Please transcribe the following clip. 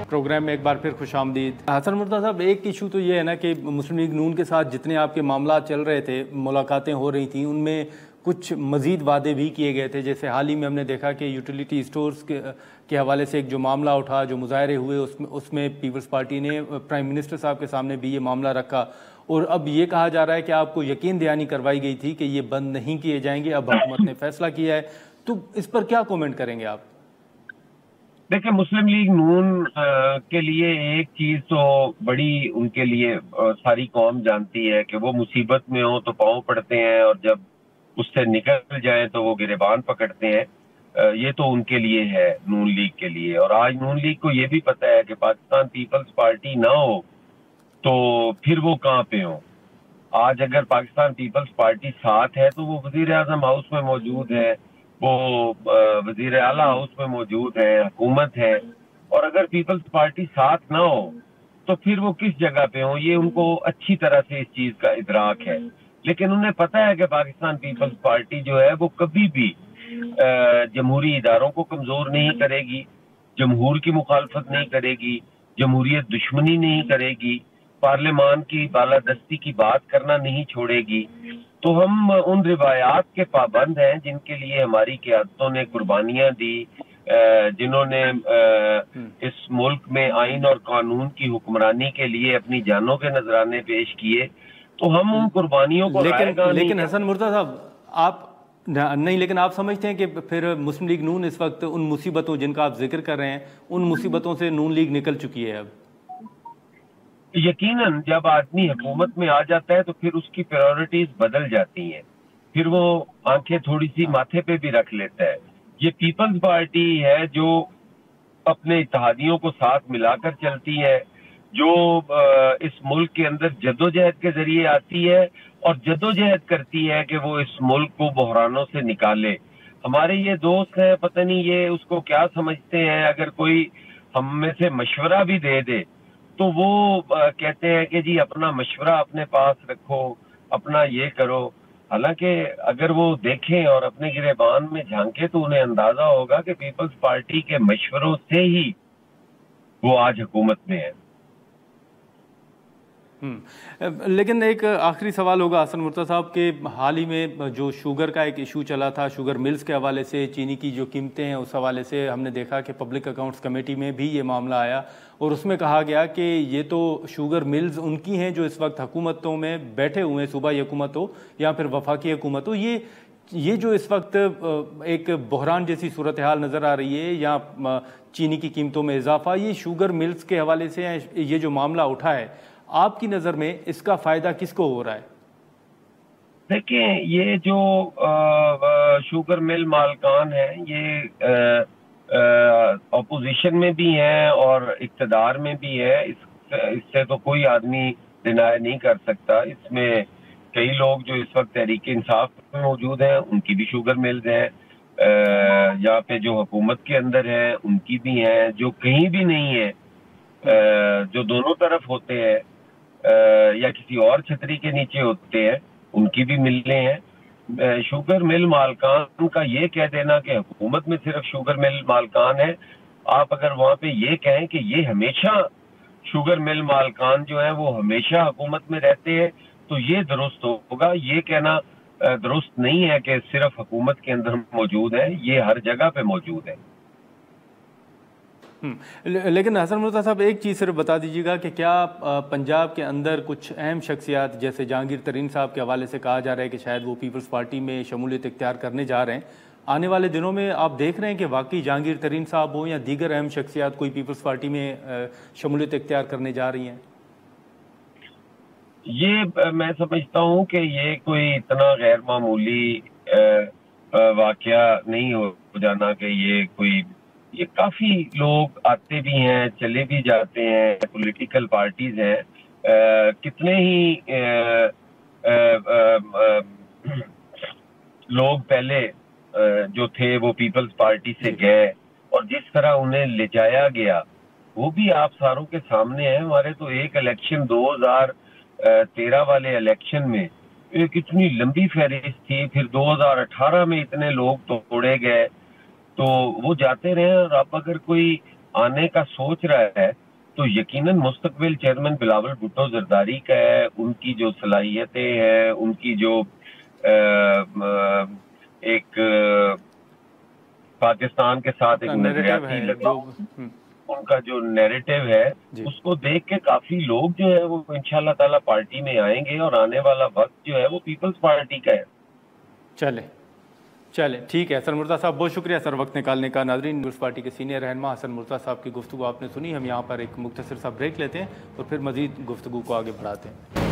Programme میں ایک بار پھر خوش آمدید۔ حسن مرتضیٰ صاحب، ایک ایشو تو یہ ہے نا کہ مسلم لیگ نون کے ساتھ جتنے آپ کے معاملات چل رہے تھے، ملاقاتیں ہو رہی تھیں، ان میں کچھ مزید وعدے بھی کیے گئے تھے۔ جیسے حال ہی میں ہم نے دیکھا کہ یوٹیلیٹی اسٹورز کے حوالے سے ایک جو معاملہ اٹھا، جو مظاہرے ہوئے، اس میں پیپلز پارٹی نے پرائم منسٹر صاحب کے سامنے بھی یہ معاملہ رکھا، اور اب یہ کہا جا رہا ہے کہ آپ کو یقین دہانی کروائی گئی تھی کہ یہ بند نہیں کیے جائیں گے، اب حکومت نے فیصلہ کیا ہے، تو اس پر کیا کومنٹ کریں گے آپ؟ دیکھیں، مسلم لیگ نون کے لیے ایک چیز تو بڑی ان کے لیے ساری قوم جانتی ہے کہ وہ مصیبت میں ہوں تو پاؤں پڑتے ہیں، اور جب اس سے نکل جائیں تو وہ گریبان پکڑتے ہیں۔ یہ تو ان کے لیے ہے، نون لیگ کے لیے۔ اور آج نون لیگ کو یہ بھی پتہ ہے کہ پاکستان پیپلز پارٹی نہ ہو تو پھر وہ کہاں پہ ہوں۔ آج اگر پاکستان پیپلز پارٹی ساتھ ہے تو وہ وزیر اعظم ہاؤس میں موجود ہے، وہ وزیر اعلیٰ ہاؤس میں موجود ہے، حکومت ہے۔ اور اگر پیپلز پارٹی ساتھ نہ ہو تو پھر وہ کس جگہ پہ ہوں، یہ ان کو اچھی طرح سے اس چیز کا ادراک ہے۔ لیکن انہیں پتہ ہے کہ پاکستان پیپلز پارٹی جو ہے وہ کبھی بھی جمہوری اداروں کو کمزور نہیں کرے گی، جمہور کی مخالفت نہیں کرے گی، جمہوریت دشمنی نہیں کرے گی، پارلیمان کی بالادستی کی بات کرنا نہیں چھوڑے گی۔ تو ہم ان روایات کے پابند ہیں جن کے لیے ہماری قیادتوں نے قربانیاں دی، جنہوں نے اس ملک میں آئین اور قانون کی حکمرانی کے لیے اپنی جانوں کے نذرانے پیش کیے، تو ہم ان قربانیوں کو لیکن حسن مرتضیٰ صاحب، لیکن آپ سمجھتے ہیں کہ پھر مسلم لیگ نون اس وقت ان مصیبتوں جن کا آپ ذکر کر رہے ہیں، ان مصیبتوں سے نون لیگ نکل چکی ہے اب؟ یقیناً جب آدمی حکومت میں آ جاتا ہے تو پھر اس کی پریورٹیز بدل جاتی ہیں، پھر وہ آنکھیں تھوڑی سی ماتھے پہ بھی رکھ لیتا ہے۔ یہ پیپلز پارٹی ہے جو اپنے اتحادیوں کو ساتھ ملا کر چلتی ہے، جو اس ملک کے اندر جدوجہد کے ذریعے آتی ہے اور جدوجہد کرتی ہے کہ وہ اس ملک کو بحرانوں سے نکالے۔ ہمارے یہ دوست ہیں، پتہ نہیں یہ اس کو کیا سمجھتے ہیں، اگر کوئی ہم میں سے مشورہ بھی دے دے تو وہ کہتے ہیں کہ جی اپنا مشورہ اپنے پاس رکھو، اپنا یہ کرو۔ حالانکہ اگر وہ دیکھیں اور اپنے گریبان میں جھانکیں تو انہیں اندازہ ہوگا کہ پیپلز پارٹی کے مشوروں سے ہی وہ آج حکومت میں ہے۔ لیکن ایک آخری سوال ہوگا حسن مرتضیٰ صاحب کہ حال ہی میں جو شوگر کا ایک ایشو چلا تھا، شوگر ملز کے حوالے سے، چینی کی جو قیمتیں ہیں اس حوالے سے، ہم نے دیکھا کہ پبلک اکاؤنٹس کمیٹی میں بھی یہ معاملہ آیا اور اس میں کہا گیا کہ یہ تو شوگر ملز ان کی ہیں جو اس وقت حکومتوں میں بیٹھے ہوئے ہیں، صوبائی حکومت ہو یا پھر وفاقی حکومت ہو، یہ جو اس وقت ایک بحران جیسی صورتحال نظر آ رہی ہے یا چینی کی قیمتوں میں اضافہ، یہ شوگر ملز کے حوالے سے یہ جو معاملہ اٹھا ہے، آپ کی نظر میں اس کا فائدہ کس کو ہو رہا ہے؟ دیکھیں، یہ جو شوگر مل مالکان ہیں یہ اپوزیشن میں بھی ہیں اور اقتدار میں بھی ہے، اس سے تو کوئی آدمی ڈینائی نہیں کر سکتا۔ اس میں کئی لوگ جو اس وقت تحریک انصاف میں موجود ہیں ان کی بھی شوگر ملز ہیں، یہاں پہ جو حکومت کے اندر ہیں ان کی بھی ہیں، جو کہیں بھی نہیں ہیں، جو دونوں طرف ہوتے ہیں یا کسی اور چھتری کے نیچے ہوتے ہیں، ان کی بھی ملیں ہیں۔ شوگر مل مالکان کا یہ کہہ دینا کہ حکومت میں صرف شوگر مل مالکان ہے، آپ اگر وہاں پہ یہ کہیں کہ یہ ہمیشہ شوگر مل مالکان جو ہیں وہ ہمیشہ حکومت میں رہتے ہیں تو یہ درست ہوگا۔ یہ کہنا درست نہیں ہے کہ صرف حکومت کے اندر موجود ہیں، یہ ہر جگہ پہ موجود ہے۔ لیکن حسن مرتضیٰ صاحب ایک چیز صرف بتا دیجیے گا کہ کیا پنجاب کے اندر کچھ اہم شخصیات جیسے جہانگیر ترین صاحب کے حوالے سے کہا جا رہا ہے کہ شاید وہ پیپلز پارٹی میں شمولیت اختیار کرنے جا رہے ہیں، آنے والے دنوں میں آپ دیکھ رہے ہیں کہ واقعی جہانگیر ترین صاحب ہوں یا دیگر اہم شخصیات کوئی پیپلز پارٹی میں شمولیت اختیار کرنے جا رہی ہیں؟ یہ میں سمجھتا ہوں کہ یہ کوئی اتنا غیر معمولی واقعہ نہیں ہو جانا کہ یہ کافی لوگ آتے بھی ہیں، چلے بھی جاتے ہیں، پولیٹیکل پارٹیز ہیں، کتنے ہی لوگ پہلے جو تھے وہ پیپلز پارٹی سے گئے اور جس طرح انہیں لے جایا گیا وہ بھی آپ ساروں کے سامنے ہے۔ ہمارے تو ایک الیکشن 2013 والے الیکشن میں ایک اتنی لمبی فہرست تھی، پھر 2018 میں اتنے لوگ توڑے گئے، تو وہ جاتے رہے۔ اور اب اگر کوئی آنے کا سوچ رہا ہے تو یقیناً مستقبل چیئرمین بلاول بھٹو زرداری کا ہے. ان کی جو صلاحیتیں ہیں, ان کی جو ایک پاکستان کے ساتھ ایک نظریاتی لگاؤ, ان کا جو نیریٹو ہے اس کو دیکھ کے کافی لوگ جو ہے وہ انشاءاللہ تعالی پارٹی میں آئیں گے, اور آنے والا وقت جو ہے وہ پیپلز پارٹی کا ہے. چلے ٹھیک ہے. حسن مرتضیٰ صاحب بہت شکریہ سر وقت نکالنے کا. ناظرین, پیپلز پارٹی کے سینئر رہنما حسن مرتضیٰ صاحب کی گفتگو آپ نے سنی. ہم یہاں پر ایک مختصر سا بریک لیتے ہیں اور پھر مزید گفتگو کو آگے بڑھاتے ہیں.